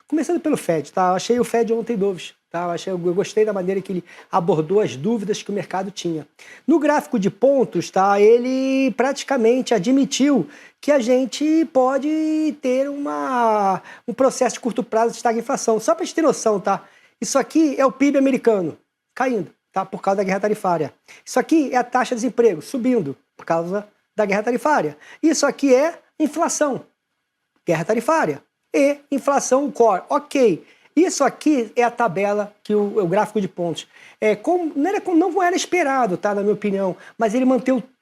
Começando pelo Fed, tá? Eu achei o Fed ontem dovish, tá? Eu gostei da maneira que ele abordou as dúvidas que o mercado tinha. No gráfico de pontos, tá? Ele praticamente admitiu que a gente pode ter um processo de curto prazo de estagflação. Só para gente ter noção, tá? Isso aqui é o PIB americano caindo, tá? Por causa da guerra tarifária. Isso aqui é a taxa de desemprego subindo por causa da guerra tarifária. Isso aqui é inflação, guerra tarifária e inflação core. Ok, isso aqui é a tabela, que o gráfico de pontos. Não era esperado, tá, na minha opinião, mas ele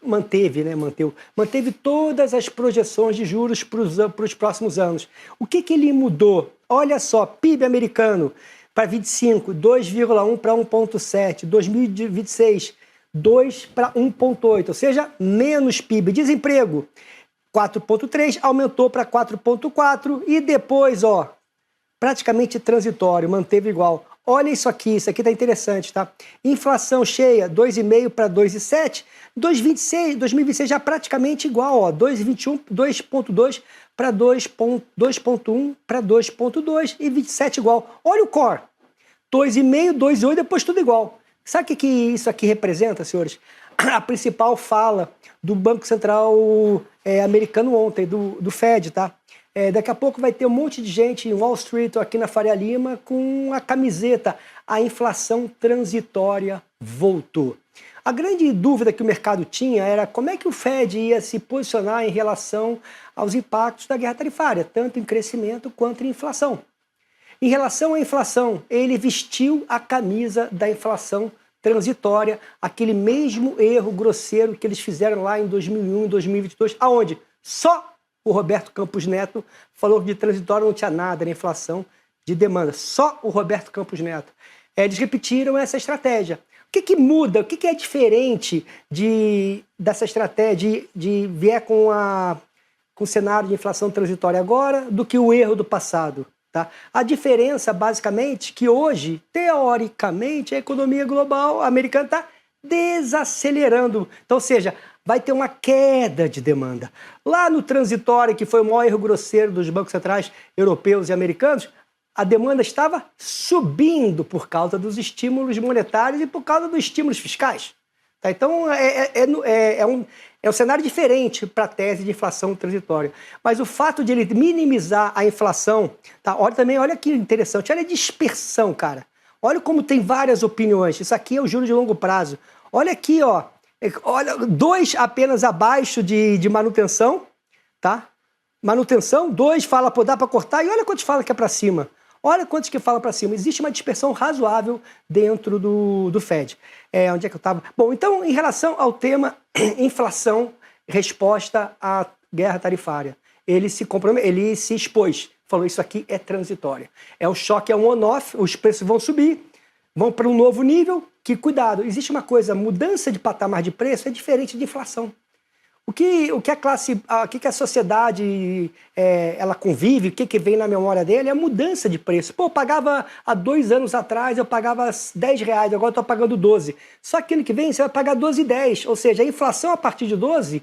manteve todas as projeções de juros para os próximos anos. O que ele mudou? Olha só, PIB americano para 25, 2,1 para 1,7, 2026, 2 para 1,8, ou seja, menos PIB. Desemprego, 4,3, aumentou para 4,4 e depois, ó, praticamente transitório, manteve igual. Olha isso aqui tá interessante, tá? Inflação cheia, 2,5 para 2,7, 2026 já praticamente igual, ó, 2,21, 2,2 para 2,1 para 2,2 e 27 igual. Olha o core, 2,5, 2,8, depois tudo igual. Sabe o que isso aqui representa, senhores? A principal fala do Banco Central americano ontem, do Fed, tá? Daqui a pouco vai ter um monte de gente em Wall Street ou aqui na Faria Lima com a camiseta "A inflação transitória voltou". A grande dúvida que o mercado tinha era como é que o Fed ia se posicionar em relação aos impactos da guerra tarifária, tanto em crescimento quanto em inflação. Em relação à inflação, ele vestiu a camisa da inflação transitória, aquele mesmo erro grosseiro que eles fizeram lá em 2001 e 2022, aonde só o Roberto Campos Neto falou que de transitório não tinha nada na inflação de demanda. Só o Roberto Campos Neto. Eles repetiram essa estratégia. O que muda? O que é diferente dessa estratégia de vier com o cenário de inflação transitória agora do que o erro do passado? Tá? A diferença, basicamente, que hoje, teoricamente, a economia global americana está desacelerando. Então, ou seja, vai ter uma queda de demanda. Lá no transitório, que foi o maior erro grosseiro dos bancos centrais europeus e americanos, a demanda estava subindo por causa dos estímulos monetários e por causa dos estímulos fiscais. Tá? Então, é um cenário diferente para a tese de inflação transitória. Mas o fato de ele minimizar a inflação, tá? Olha que interessante, olha a dispersão, cara. Olha como tem várias opiniões. Isso aqui é o juro de longo prazo. Olha aqui, ó. Olha, 2 apenas abaixo de manutenção, tá? Manutenção, 2 fala, pô, dá para cortar, e olha quantos fala que é para cima. Olha quantos que falam para cima. Existe uma dispersão razoável dentro do Fed. Onde é que eu estava? Bom, então, em relação ao tema inflação, resposta à guerra tarifária, ele se expôs. Falou, isso aqui é transitório. O choque é um on-off, os preços vão subir, vão para um novo nível, que, cuidado, existe uma coisa, mudança de patamar de preço é diferente de inflação. O que a sociedade ela convive, o que vem na memória dele é a mudança de preço. Pô, eu pagava há 2 anos atrás, eu pagava R$10, agora eu estou pagando 12. Só que ano que vem você vai pagar 12,10. Ou seja, a inflação a partir de 12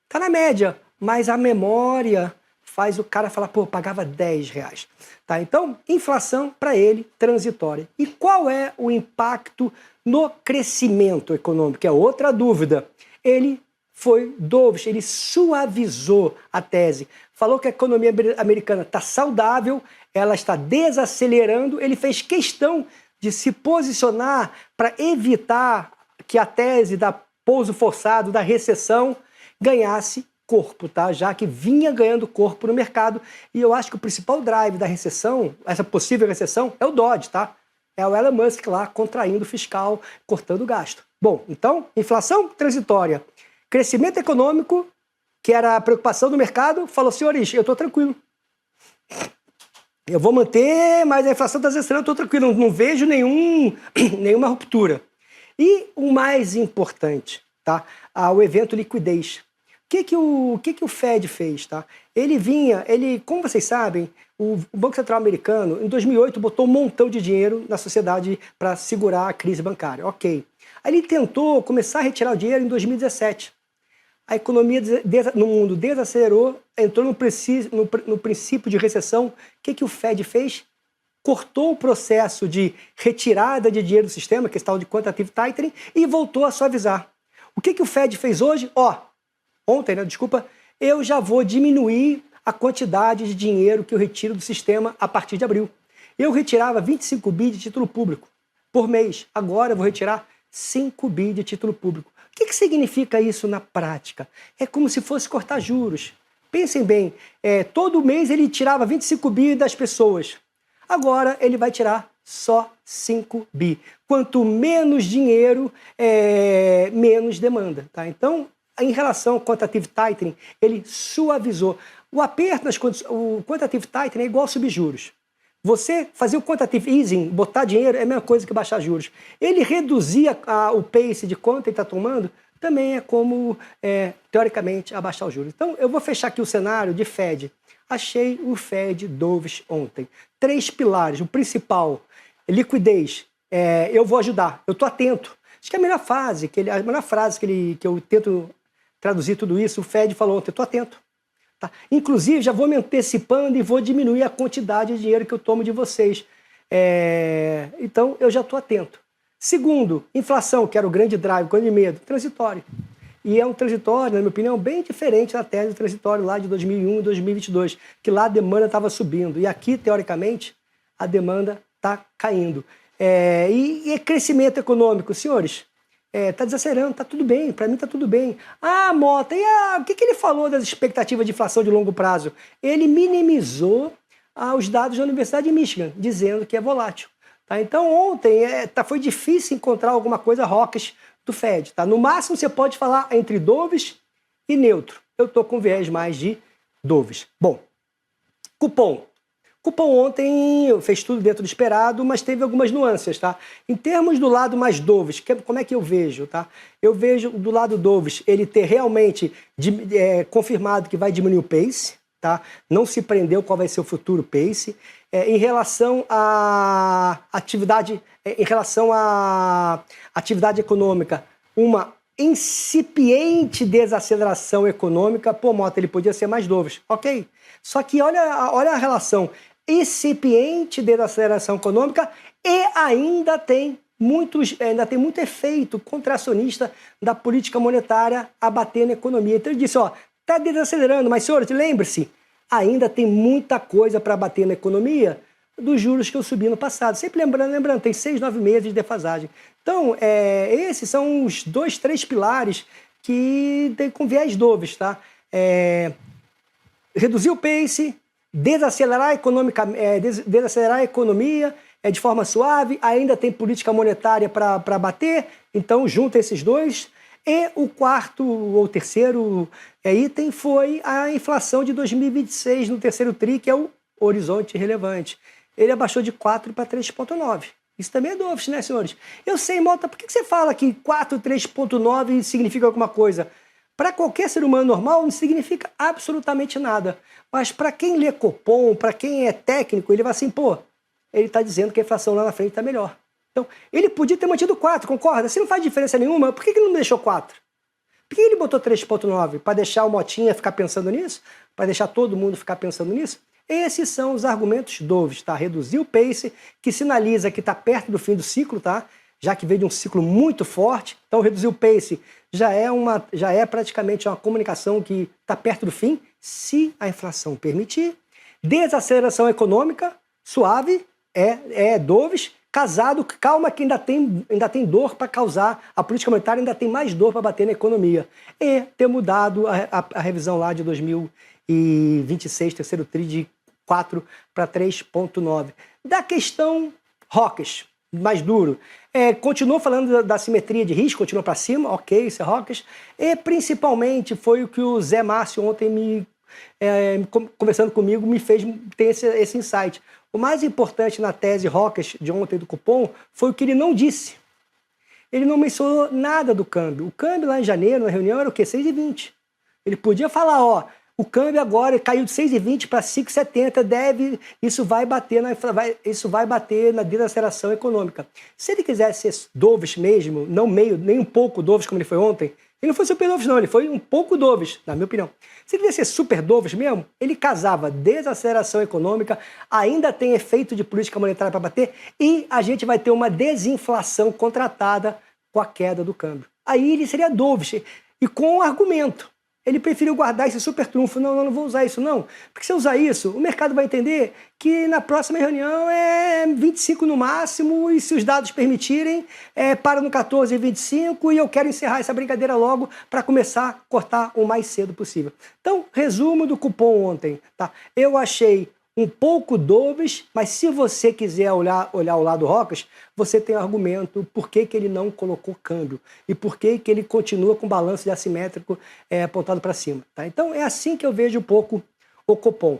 está na média, mas a memória faz o cara falar, pô, eu pagava R$10. Tá? Então, inflação para ele, transitória. E qual é o impacto no crescimento econômico? É outra dúvida. Ele foi dovish, ele suavizou a tese. Falou que a economia americana está saudável, ela está desacelerando, ele fez questão de se posicionar para evitar que a tese da pouso forçado, da recessão, ganhasse corpo, tá? Já que vinha ganhando corpo no mercado. E eu acho que o principal drive da recessão, essa possível recessão, é o Dodge, tá? É o Elon Musk lá contraindo o fiscal, cortando o gasto. Bom, então, inflação transitória. Crescimento econômico, que era a preocupação do mercado, falou, senhores, eu estou tranquilo. Eu vou manter, mas a inflação está desacelerando, eu estou tranquilo, não vejo nenhuma ruptura. E o mais importante, tá? O evento liquidez. O que o Fed fez? Tá? Como vocês sabem, o Banco Central americano, em 2008, botou um montão de dinheiro na sociedade para segurar a crise bancária. Ok. Aí ele tentou começar a retirar o dinheiro em 2017. A economia no mundo desacelerou, entrou no princípio de recessão. O que o Fed fez? cortou o processo de retirada de dinheiro do sistema, que é esse tal de quantitative tightening, e voltou a suavizar. O que o Fed fez hoje? Ontem, né? Desculpa, eu já vou diminuir a quantidade de dinheiro que eu retiro do sistema a partir de abril. Eu retirava 25 bi de título público por mês. Agora eu vou retirar 5 bi de título público. O que significa isso na prática? É como se fosse cortar juros. Pensem bem, todo mês ele tirava 25 bi das pessoas. Agora ele vai tirar só 5 bi. Quanto menos dinheiro, menos demanda. Tá? Então, em relação ao quantitative tightening, ele suavizou. O aperto o quantitative tightening é igual a subjuros. Você fazer o quantitative easing, botar dinheiro, é a mesma coisa que baixar juros. Ele reduzir o pace de quanto ele está tomando, também é como, teoricamente, abaixar os juros. Então, eu vou fechar aqui o cenário de Fed. Achei o Fed dovish ontem. 3 pilares. O principal, liquidez. Eu vou ajudar. Eu estou atento. Acho que a melhor frase que eu tento traduzir tudo isso, o Fed falou ontem, eu estou atento. Tá? Inclusive, já vou me antecipando e vou diminuir a quantidade de dinheiro que eu tomo de vocês. Então, eu já estou atento. Segundo, inflação, que era o grande drive, o grande medo, transitório. E é um transitório, na minha opinião, bem diferente da tese do transitório lá de 2001 e 2022, que lá a demanda estava subindo. E aqui, teoricamente, a demanda está caindo. E crescimento econômico, senhores, está desacelerando, está tudo bem, para mim está tudo bem. Mota, o que ele falou das expectativas de inflação de longo prazo? Ele minimizou os dados da Universidade de Michigan, dizendo que é volátil. Tá? Então, ontem foi difícil encontrar alguma coisa hawkish do Fed. Tá? No máximo, você pode falar entre dovish e neutro. Eu estou com viés mais de dovish. Bom, cupom. Cupom ontem fez tudo dentro do esperado, mas teve algumas nuances, tá? Em termos do lado mais dovish, como é que eu vejo, tá? Eu vejo do lado dovish ele ter realmente confirmado que vai diminuir o pace, tá? Não se prendeu qual vai ser o futuro pace. Em relação à atividade econômica, uma incipiente desaceleração econômica, Mota, ele podia ser mais dovish, ok? Só que olha a relação. Incipiente desaceleração econômica e ainda tem muito efeito contracionista da política monetária a bater na economia. Então ele disse, está desacelerando, mas senhores, lembre-se, ainda tem muita coisa para bater na economia dos juros que eu subi no passado. Sempre lembrando, tem 6, 9 meses de defasagem. Então, esses são os 2, 3 pilares que tem com viés dovish, tá? Reduzir o pace, desacelerar a economia de forma suave, ainda tem política monetária para bater, então junta esses dois. E o quarto ou terceiro item foi a inflação de 2026 no terceiro TRI, que é o horizonte relevante. Ele abaixou de 4 para 3,9. Isso também é dovish, né, senhores? Eu sei, Mota, por que você fala que 4, 3,9 significa alguma coisa? Para qualquer ser humano normal, não significa absolutamente nada. Mas para quem lê Copom, para quem é técnico, ele vai assim, ele está dizendo que a inflação lá na frente está melhor. Então, ele podia ter mantido 4, concorda? Se não faz diferença nenhuma, por que ele não deixou 4? Por que ele botou 3,9? Para deixar o Motinha ficar pensando nisso? Para deixar todo mundo ficar pensando nisso? Esses são os argumentos dovish, tá? Reduzir o pace, que sinaliza que está perto do fim do ciclo, tá? Já que veio de um ciclo muito forte. Então, reduzir o pace já é praticamente uma comunicação que está perto do fim, se a inflação permitir. Desaceleração econômica, suave, dovish. Casado, calma que ainda tem dor para causar, a política monetária ainda tem mais dor para bater na economia. E ter mudado a revisão lá de 2026, terceiro TRI, de 4 para 3,9. Da questão hawkish, mais duro, continuou falando da simetria de risco, continuou para cima, ok, isso é hawkish, e principalmente foi o que o Zé Márcio ontem conversando comigo me fez ter esse insight. O mais importante na tese hawkish de ontem do Cupom foi o que ele não disse. Ele não mencionou nada do câmbio. O câmbio lá em janeiro, na reunião, era o quê? 6,20. Ele podia falar, o câmbio agora caiu de 6,20 para 5,70, isso vai bater na desaceleração econômica. Se ele quisesse ser dovish mesmo, não nem um pouco dovish como ele foi ontem, Ele não foi super dovish, não, ele foi um pouco dovish, na minha opinião. Se ele devia ser super dovish mesmo, ele casava desaceleração econômica, ainda tem efeito de política monetária para bater, e a gente vai ter uma desinflação contratada com a queda do câmbio. Aí ele seria dovish, e com argumento. Ele preferiu guardar esse super trunfo. Não, não vou usar isso, não. Porque se eu usar isso, o mercado vai entender que na próxima reunião é 25 no máximo, e se os dados permitirem, para no 14,25, e eu quero encerrar essa brincadeira logo para começar a cortar o mais cedo possível. Então, resumo do cupom ontem. Tá? Eu achei um pouco dovish, mas se você quiser olhar o lado Rocas, você tem argumento por que ele não colocou câmbio e por que ele continua com balanço de assimétrico apontado para cima. Tá? Então é assim que eu vejo um pouco o cupom.